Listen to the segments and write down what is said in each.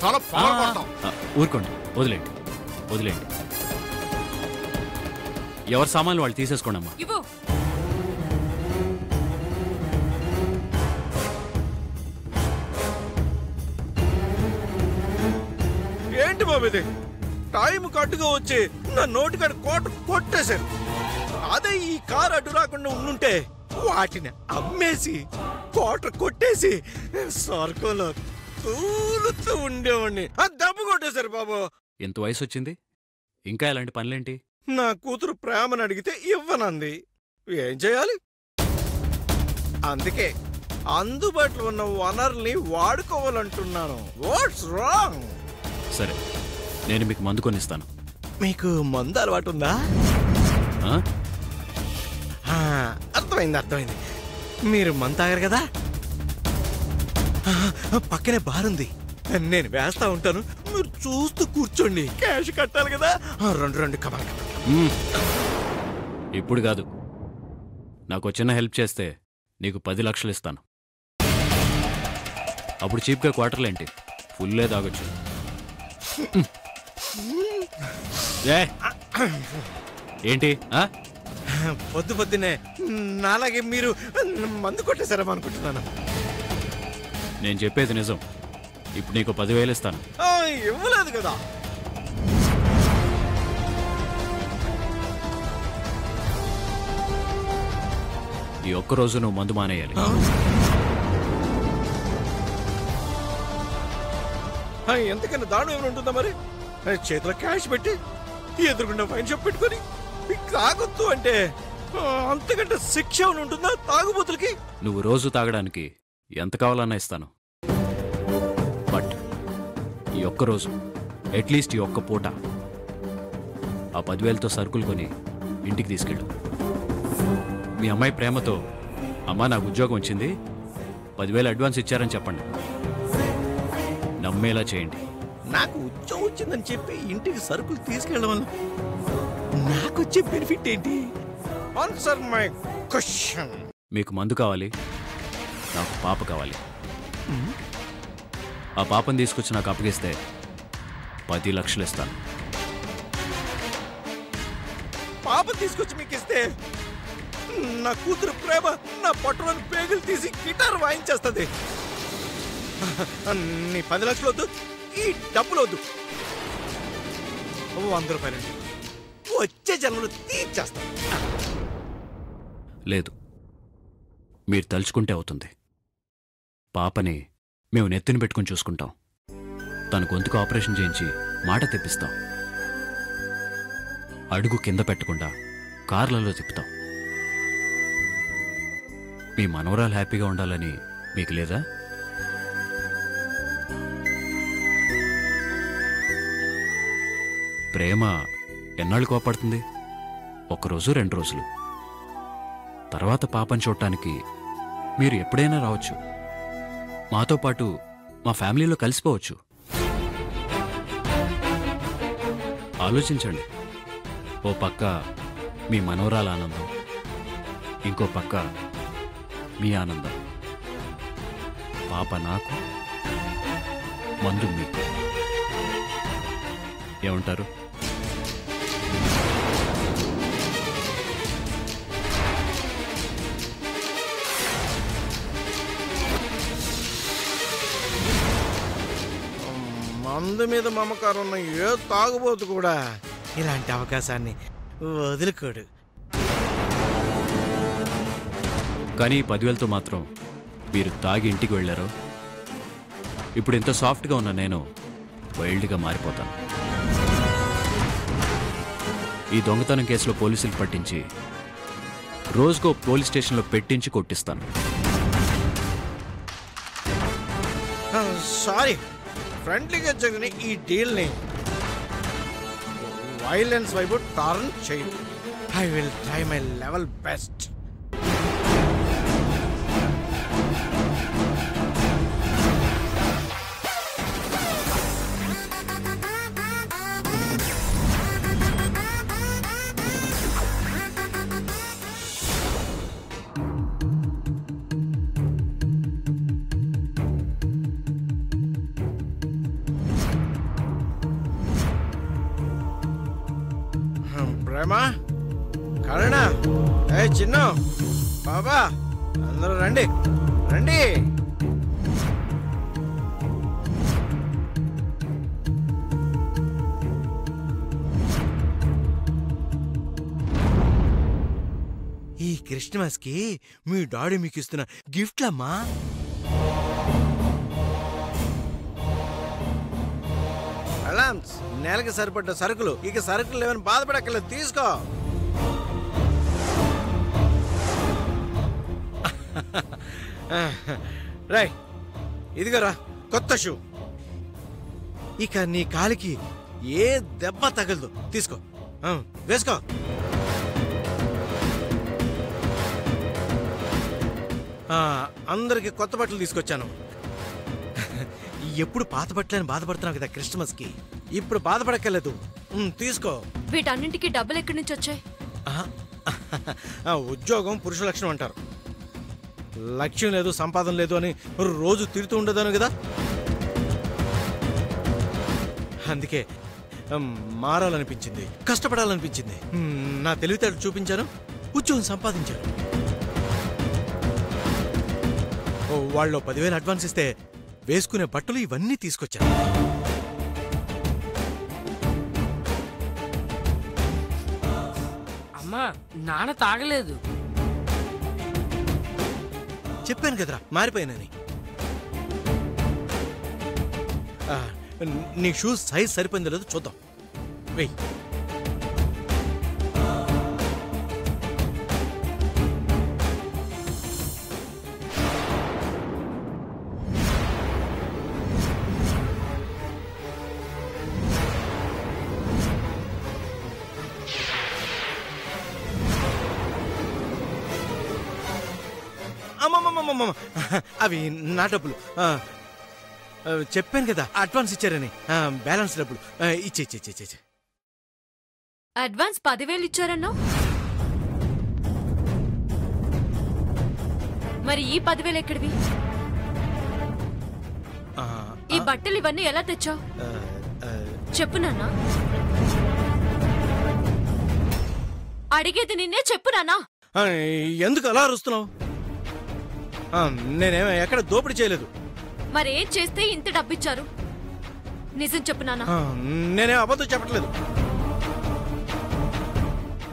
చాలా పగలగొడతాం. ఊరుకోండి, వదిలేండి వదిలేండి. ఎవరి సామాన్లు వాళ్ళు తీసేసుకోండి అమ్మా. ఏంటి బాబు ఇది? టైం కట్టుగా వచ్చి నా నోటికాడ కోట కొట్టేశారు. అదే ఈ కారు అడ్డు రాకుండా ఉండుంటే వాటిని అమ్మేసి కోట కొట్టేసి సరుకులో తూలుతూ ఉండేవాడిని. దెబ్బ కొట్టేశారు బాబు. ఎంత వయసు వచ్చింది, ఇంకా ఇలాంటి పనులేంటి? నా కూతురు ప్రేమను అడిగితే ఇవ్వనంది. ఏం చేయాలి? అందుకే అందుబాటులో ఉన్న వనరుల్ని వాడుకోవాలంటున్నాను. What's wrong? సరే, నేను మీకు మందు కొనిస్తాను. మీకు మందు అలవాటు ఉందా? అర్థమైంది. మీరు మందు తాగారు కదా, పక్కనే బారుంది, నేను వేస్తా ఉంటాను, మీరు చూస్తూ కూర్చోండి. క్యాష్ కట్టాలి కదా. రెండు కమాల్. ఇప్పుడు కాదు, నాకు చిన్న హెల్ప్ చేస్తే నీకు 10 లక్షలు ఇస్తాను. అప్పుడు చీప్గా క్వార్టర్లేంటి, ఫుల్లే తాగొచ్చు. ఏంటి పొద్దునే నాలాగే మీరు మందు కొట్టేశారేమో అనుకుంటున్నాను. నేను చెప్పేది నిజం. ఇప్పుడు నీకు 10,000 ఇస్తాను. ఇవ్వలేదు కదా. ఈ ఒక్కరోజు నువ్వు మందు మానేయాలి. ఎంతకన్నా దారుణం ఏమైనా ఉంటుందా మరి? చేతిలో క్యాష్ పెట్టి ఎదురుకుండా వైన్ షాప్ పెట్టుకొని తాగొద్దు అంటే అంతకంటే శిక్ష ఏమైనా ఉంటుందా తాగుబోతులకి? నువ్వు రోజు తాగడానికి ఎంత కావాలన్నా ఇస్తాను. బట్ ఈ ఒక్కరోజు, అట్లీస్ట్ ఈ ఒక్క పూట ఆ 10,000తో సరుకులు కొని ఇంటికి తీసుకెళ్ళు. మీ అమ్మాయి ప్రేమతో, అమ్మా నాకు ఉద్యోగం వచ్చింది, 10,000 అడ్వాన్స్ ఇచ్చారని చెప్పండి. నమ్మేలా చేయండి. నాకు ఉద్యోగం వచ్చిందని చెప్పి ఇంటికి సరుకులు తీసుకెళ్ళడం వల్ల నాకు వచ్చే బెనిఫిట్ ఏంటి? Answer my question. మీకు మందు కావాలి, నాకు పాప కావాలి. ఆ పాపను తీసుకొచ్చి నాకు అప్పగిస్తే 10 లక్షలు ఇస్తాను. పాప తీసుకొచ్చి మీకు ఇస్తే నా కూతురు ప్రేమ నా పొట్టలోని పేగులు తీసి గిటార్ వాయించేస్తుంది. నీ 10 లక్షలు వద్దు, ఈ డబ్బులు వద్దు. 100 రూపాయలు వచ్చే జన్మలు తీర్చేస్తాను. లేదు, మీరు తలుచుకుంటే అవుతుంది. పాపని మేము నెత్తిని పెట్టుకుని చూసుకుంటాం. తన గొంతుకు ఆపరేషన్ చేయించి మాట తెప్పిస్తాం. అడుగు కింద పెట్టకుండా కార్లలో తిప్పుతాం. మీ మనవరాలు హ్యాపీగా ఉండాలని మీకు లేదా? ప్రేమ ఎన్నాళ్ళు కోపడుతుంది? 1 రోజు 2 రోజులు. తర్వాత పాపని చూడటానికి మీరు ఎప్పుడైనా రావచ్చు. మాతో పాటు మా ఫ్యామిలీలో కలిసిపోవచ్చు. ఆలోచించండి. ఓ పక్క మీ మనవరాల ఆనందం, ఇంకో పక్క మీ ఆనందం. పాప నాకు, మందు మీకు. ఏమంటారు? మందు మీద మమకారం ఉన్న ఏ తాగుబోతు కూడా ఇలాంటి అవకాశాన్ని వదులుకోడు. కానీ 10,000తో మాత్రం మీరు తాగి ఇంటికి వెళ్ళారో, ఇప్పుడు ఇంత సాఫ్ట్గా ఉన్న నేను వైల్డ్గా మారిపోతాను. ఈ దొంగతనం కేసులో పోలీసులు పట్టించి రోజుకో పోలీస్ స్టేషన్లో పెట్టించి కొట్టిస్తాను. సారీ, ఫ్రెండ్లీగా జరిగిన ఈ డీల్ని వైలెన్స్ వైపు టర్న్ చేయండి. I will try my level best. ప్రేమా, కరుణ, ఏ చిన్న బాబా, అందరూ రండి రండి. ఈ క్రిస్మస్ కి మీ డాడీ మీకు ఇస్తున్న గిఫ్ట్లమ్మా. అలామ్స్, నెలకి సరిపడ్డ సరుకులు. ఇక సరుకులు లేవని బాధపడక్కర్లేదు, తీసుకో. రై, ఇదిగోరా కొత్త షూ. ఇక నీ కాలికి ఏ దెబ్బ తగలదు, తీసుకో, వేసుకో. అందరికి కొత్త బట్టలు తీసుకొచ్చాను. ఎప్పుడు పాత బట్టలని బాధపడుతున్నావు కదా క్రిస్మస్ కి, ఇప్పుడు బాధపడక్కర్లేదు, తీసుకో. వీటన్నింటికి డబ్బులు ఎక్కడి నుంచి వచ్చాయి? ఉద్యోగం పురుష లక్షణం అంటారు. లక్ష్యం లేదు, సంపాదన లేదు అని రోజు తిరుగుతూ ఉండదాను కదా, అందుకే మారాలనిపించింది, కష్టపడాలనిపించింది. నా తెలివితేటలు చూపించాను, ఉద్యోగం సంపాదించాను. వాళ్ళు 10,000 అడ్వాన్స్ ఇస్తే వేసుకునే బట్టలు ఇవన్నీ తీసుకొచ్చాను. అమ్మా, నాన్న తాగలేదు. చెప్పాను కదరా మారిపోయానని. నీ షూస్ సైజ్ సరిపోయిందో లేదో చూద్దాం, వెయ్యి. అవి నా డబ్బులు. చెప్పాను కదా అడ్వాన్స్ ఇచ్చారని. బ్యాలెన్స్ డబ్బులు ఇచ్చే. అడ్వాన్స్ 10,000 ఇచ్చారన్నావు, మరి ఈ 10,000 ఎక్కడివి? ఈ బట్టలు ఇవన్నీ ఎలా తెచ్చావు చెప్పు నాన్నా. అడిగేది నిన్నే, చెప్పు నాన్నా. ఎందుకు అలా అరుస్తున్నావు? నేనేమో ఎక్కడ దోపిడీ చేయలేదు. మరేం చేస్తే ఇంత డబ్బిచ్చారు? నిజం చెప్పు నాన్నా. నేనే అబద్ధం చెప్పట్లేదు.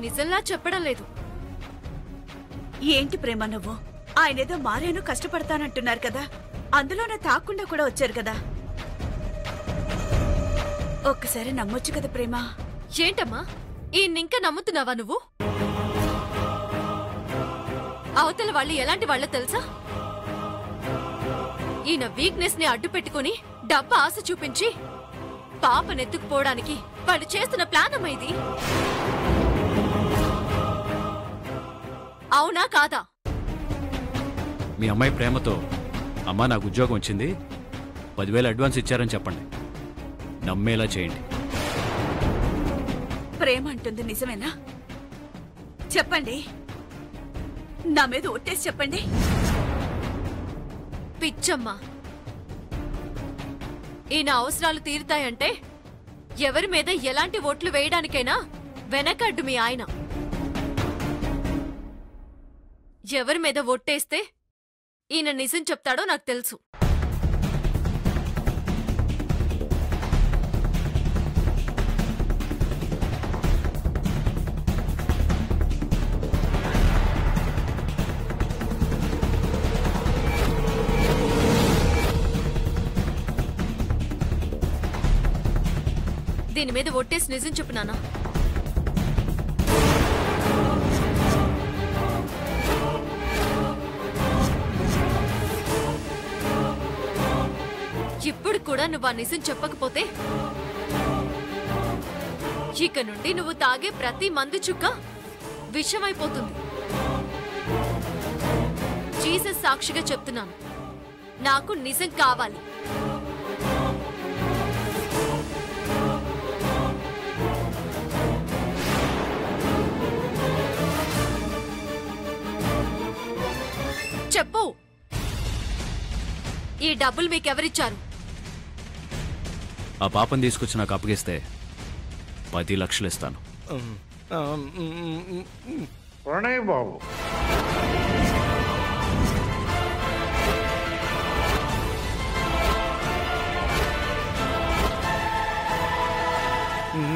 నిజంలా చెప్పడం లేదు. ఏంటి ప్రేమ నువ్వు? ఆయనేదో మారాను కష్టపడతానంటున్నారు కదా, అందులోనే తాకుండా కూడా వచ్చారు కదా, ఒక్కసారి నమ్మొచ్చు కదా ప్రేమ. ఏంటమ్మా, ఈయన్నింకా నమ్ముతున్నావా నువ్వు? అవతల వాళ్ళు ఎలాంటి వాళ్ళో తెలుసా? ఈయన వీక్నెస్ ని అడ్డు పెట్టుకుని డబ్బు ఆశ చూపించి పాపనెత్తుకుపోవడానికి వాళ్ళు చేస్తున్న ప్లాన్ అమ్మా ఇది. అవునా కాదా? మీ అమ్మాయి ప్రేమతో అమ్మా నాకు ఉద్యోగం వచ్చింది, 10,000 అడ్వాన్స్ ఇచ్చారని చెప్పండి, నమ్మేలా చేయండి. ప్రేమ అంటుంది నిజమేనా? చెప్పండి, నా మీద ఒట్టేసి చెప్పండి. పిచ్చమ్మా, ఈయన అవసరాలు తీరుతాయంటే ఎవరి మీద ఎలాంటి ఓట్లు వేయడానికైనా వెనకడ్డు మీ ఆయన. ఎవరి మీద ఒట్టేస్తే ఈయన నిజం చెప్తాడో నాకు తెలుసు. దీని మీద ఒట్టేసి నిజం చెప్పు నాన్నా. ఇప్పుడు కూడా నువ్వు ఆ నిజం చెప్పకపోతే ఇక నుండి నువ్వు తాగే ప్రతి మందు చుక్క విషమైపోతుంది. జీసస్ సాక్షిగా చెప్తున్నాను, నాకు నిజం కావాలి. చెప్పు, ఈ డబ్బులు మీకెవరిచ్చారు? ఆ పాపం తీసుకొచ్చి నాకు అప్పగిస్తే 10 లక్షలు ఇస్తాను. ప్రణయ్ బాబు,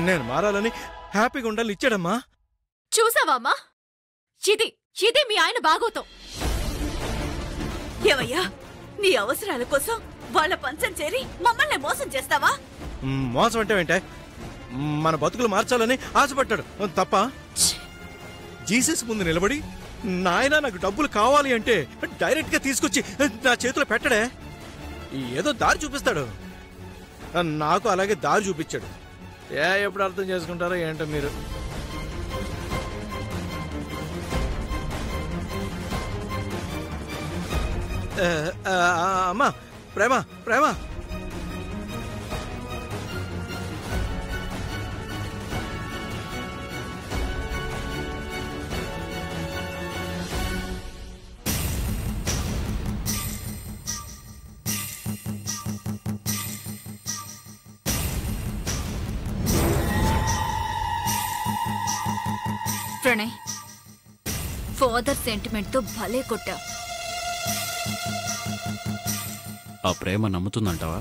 నేను మారాలని హ్యాపీగా ఉండాలని ఇచ్చాడమ్మా. చూసావామ్మా, ఇది ఇది మీ ఆయన బాగోతాం. ఏవయ్యా, నీ అవసరాల కోసం వాళ్ళ పంచం చేరి మమ్మల్ని మోసం చేస్తావా? మోసం అంటే ఏంటే, మన బతుకులు మార్చాలని ఆశపడ్డాడు తప్ప జీసస్ ముందు నిలబడి నాయన నాకు డబ్బులు కావాలి అంటే డైరెక్ట్ గా తీసుకొచ్చి నా చేతిలో పెట్టడే. ఏదో దారి చూపిస్తాడు, నాకు అలాగే దారి చూపించాడు. ఎప్పుడు అర్థం చేసుకుంటారో ఏంటో మీరు. అమ్మా ప్రేమ ప్రేమ, ప్రణయ్, ఫాదర్ సెంటిమెంట్ తో భలే కొట్టా. ఆ ప్రేమ నమ్ముతుందంటావా?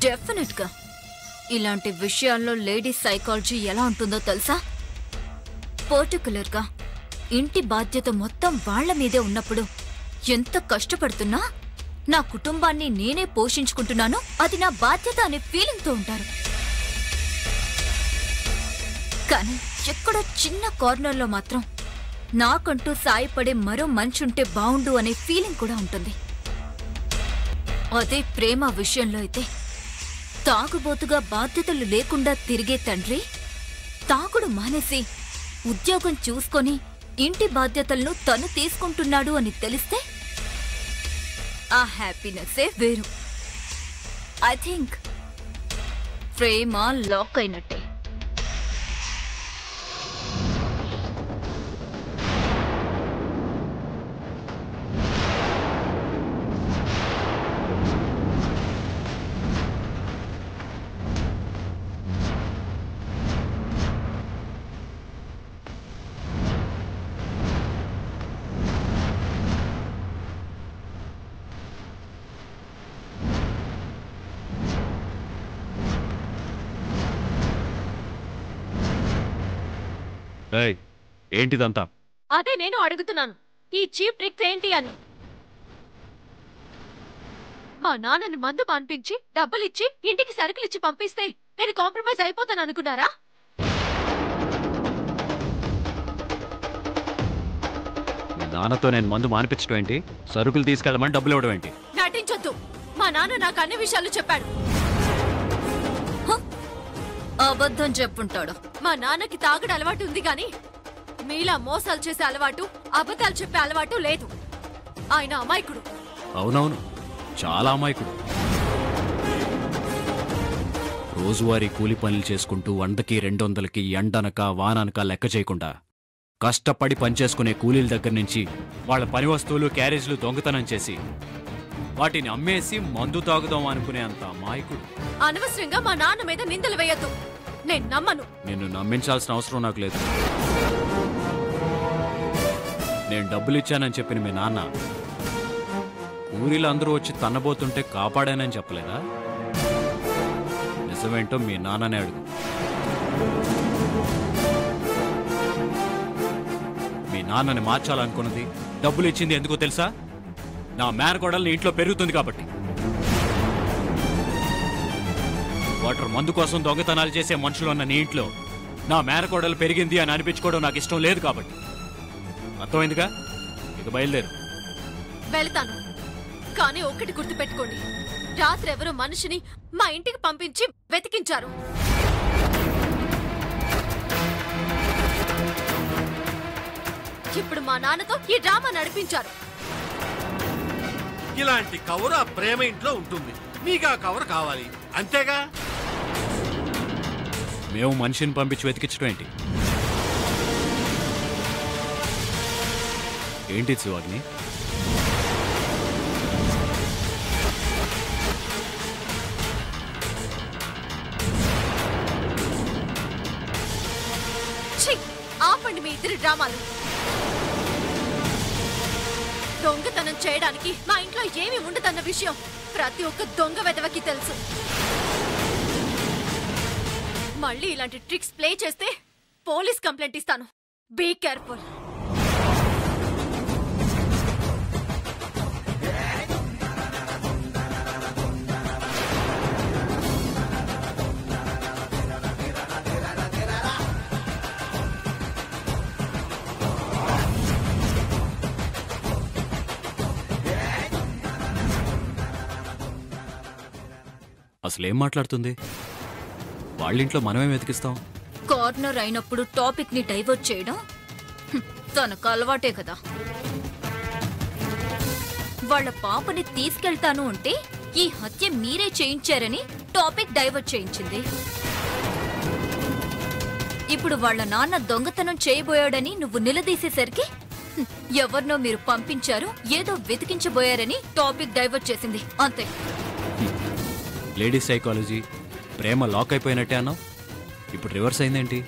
డెఫినెట్ గా. ఇలాంటి విషయాల్లో లేడీస్ సైకాలజీ ఎలా ఉంటుందో తెలుసా? పర్టికులర్ గా ఇంటి బాధ్యత మొత్తం వాళ్ల మీదే ఉన్నప్పుడు ఎంత కష్టపడుతున్నా నా కుటుంబాన్ని నేనే పోషించుకుంటున్నాను, అది నా బాధ్యత అనే ఫీలింగ్ తో ఉంటారు. కానీ ఎక్కడో చిన్న కార్నర్లో మాత్రం నాకంటూ సాయపడే మరో మనిషి ఉంటే బావుండు అనే ఫీలింగ్ కూడా ఉంటుంది. అదే ప్రేమ విషయంలో అయితే తాగుబోతుగా బాధ్యతలు లేకుండా తిరిగే తండ్రి తాగుడు మానేసి ఉద్యోగం చూసుకొని ఇంటి బాధ్యతలను తను తీసుకుంటున్నాడు అని తెలిస్తే ఆ హ్యాపీనెస్సే వేరు. ఐ థింక్ ప్రేమ లాక్ అయినట్టే. ఏంటిదంతా? అదే నేను అడుగుతున్నాను, ఈ చీప్ ట్రిక్స్ ఏంటి అని. మా నాన్నని మందు మాన్పించి డబ్బులిచ్చి ఇంటికి సరుకులిచ్చి పంపిస్తే నేను కాంప్రమైజ్ అయిపోతాను అనుకున్నారా? మీ నాన్నతో నేను మందు మానిపించడం ఏంటి? సరుకులు తీసుకెళ్ళమని డబ్బులు ఇవ్వడం ఏంటి? నటించొద్దు. మా నాన్న నాకు అన్ని విషయాలు చెప్పాడు. అబద్ధం చెప్పుంటాడు. మా నాన్నకి తాగుడు అలవాటు ఉంది గాని మీలా మోసాలు చేసే అలవాటు, అబద్ధాలు చెప్పే అలవాటు లేదు. ఆయన అమాయకుడు. అవునవును, చాలా అమాయకుడు. రోజువారీ కూలి పనులు చేసుకుంటూ 100కి 200కి ఎండనక వాననక లెక్క చేయకుండా కష్టపడి పనిచేసుకునే కూలీల దగ్గర నుంచి వాళ్ళ పని వస్తువులు క్యారేజీలు దొంగతనం చేసి వాటిని అమ్మేసి మందు తాగుదాం అనుకునే అంత అమాయకుడు. అనవసరంగా మా నాన్న మీద నిందలు వేయద్దు. నేను నమ్మను. నిన్ను నమ్మించాల్సిన అవసరం నాకు లేదు. నేను డబ్బులిచ్చానని చెప్పిన మీ నాన్న ఊరిలో అందరూ వచ్చి తన్నబోతుంటే కాపాడానని చెప్పలేదా? నిజమేంటో మీ నాన్ననే అడుగు. మీ నాన్నని మార్చాలనుకున్నది, డబ్బులు ఇచ్చింది ఎందుకో తెలుసా? నా మేనకోడల్ని ఇంట్లో పెరుగుతుంది కాబట్టి. వాటర్ మందు కోసం దొంగతనాలు చేసే మనుషులు ఉన్న నీ ఇంట్లో నా మేనకోడలు పెరిగింది అని అనిపించుకోవడం నాకు ఇష్టం లేదు కాబట్టి. అర్థమైందిగా? ఇక బయలుదేరు. వెళ్తాను, కానీ ఒకటి గుర్తుపెట్టుకోండి, రాత్రి ఎవరో మనిషిని మా ఇంటికి పంపించి వెతికించారు. ఇప్పుడు మా నాన్నతో ఈ డ్రామా నడిపించారు. ఇలాంటి కవర్ ఆ ప్రేమ ఇంట్లో ఉంటుంది. మీకు ఆ కవర్ కావాలి అంతేగా? మేము మనిషిని పంపించి వెతికించడం ఏంటి? ఏంటి శివాగ్ని? ఆపండి మీ ఇద్దరి డ్రామాలు. దొంగతనం చేయడానికి మా ఇంట్లో ఏమీ ఉండదన్న విషయం ప్రతి ఒక్క దొంగ వెధవకి తెలుసు. మళ్ళీ ఇలాంటి ట్రిక్స్ ప్లే చేస్తే పోలీస్ కంప్లైంట్ ఇస్తాను. Be careful. అసలేం మాట్లాడుతుంది? వాళ్ళింట్లో మనమేం వెతికిస్తాం? కార్నర్ అయినప్పుడు టాపిక్ ని డైవర్ట్ చేయడం తనకు అలవాటే కదా. వాళ్ళ పాపని తీసుకెళ్తాను అంటే ఈ హత్య మీరే చేయించారని టాపిక్ డైవర్ట్ చేయించింది. ఇప్పుడు వాళ్ళ నాన్న దొంగతనం చేయబోయాడని నువ్వు నిలదీసేసరికి ఎవరినో మీరు పంపించారు, ఏదో వెతికించబోయారని టాపిక్ డైవర్ట్ చేసింది అంతే. లేడీస్ సైకాలజీ, ప్రేమ లాక్ అయిపోయినట్టే అన్నావు, ఇప్పుడు రివర్స్ అయిందేంటి?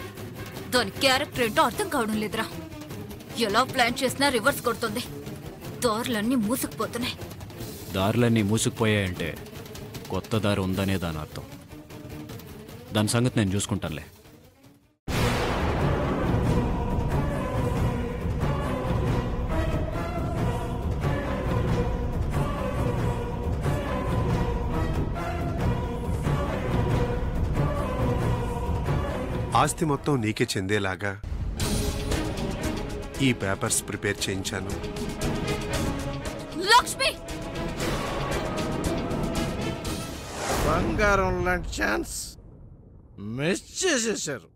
దాని క్యారెక్టర్ ఏంటో అర్థం కావడం లేదురా. ఎలా ప్లాన్ చేసినా రివర్స్ కొడుతుంది. దారులన్నీ మూసుకుపోతున్నాయి. దారులన్నీ మూసుకుపోయాయంటే కొత్త దారి ఉందనే దాని అర్థం. దాని సంగతి నేను చూసుకుంటానులే. ఆస్తి మొత్తం నీకే చెందేలాగా ఈ పేపర్స్ ప్రిపేర్ చేయించాను. లక్ష్మి, బంగారం లాంటి ఛాన్స్ మిస్ చేసేశారు.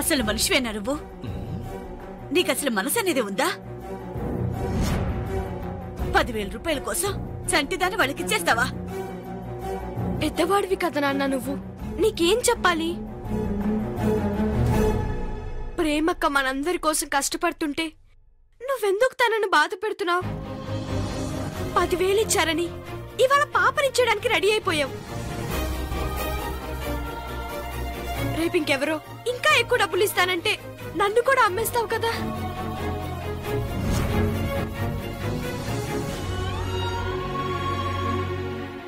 అసలు మనిషివేనా నువ్వు? నీకసలు మనసు అనేది ఉందా? 10,000 రూపాయల కోసం చంటిదాన్ని వాళ్ళకిచ్చేస్తావా? పెద్దవాడివి కదా నాన్న నువ్వు, నీకేం చెప్పాలి? ప్రేమక్క మనందరి కోసం కష్టపడుతుంటే నువ్వెందుకు తనను బాధ పెడుతున్నావు? 10,000 ఇచ్చారని ఇవాళ పాపనిచ్చేయడానికి రెడీ అయిపోయావు. రేపు ఇంకెవరో ఇంకా ఎక్కువ డబ్బులు ఇస్తానంటే నన్ను కూడా అమ్మేస్తావు కదా.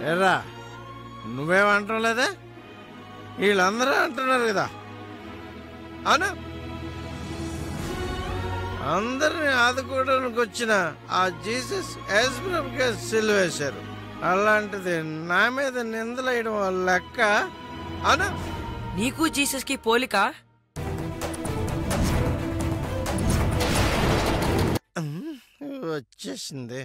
ఎరా నువ్వేమంటావు లేదా? వీళ్ళందరూ అంటున్నారు కదా అను. అందరిని ఆదుకోవడానికి వచ్చిన ఆ జీసస్ యేసుప్రభుకే సిలువ వేశారు. అలాంటిది నా మీద నిందలేయడం వాళ్ళ లెక్క అను. నీకు జీసస్ కి పోలిక? వచ్చేసింది.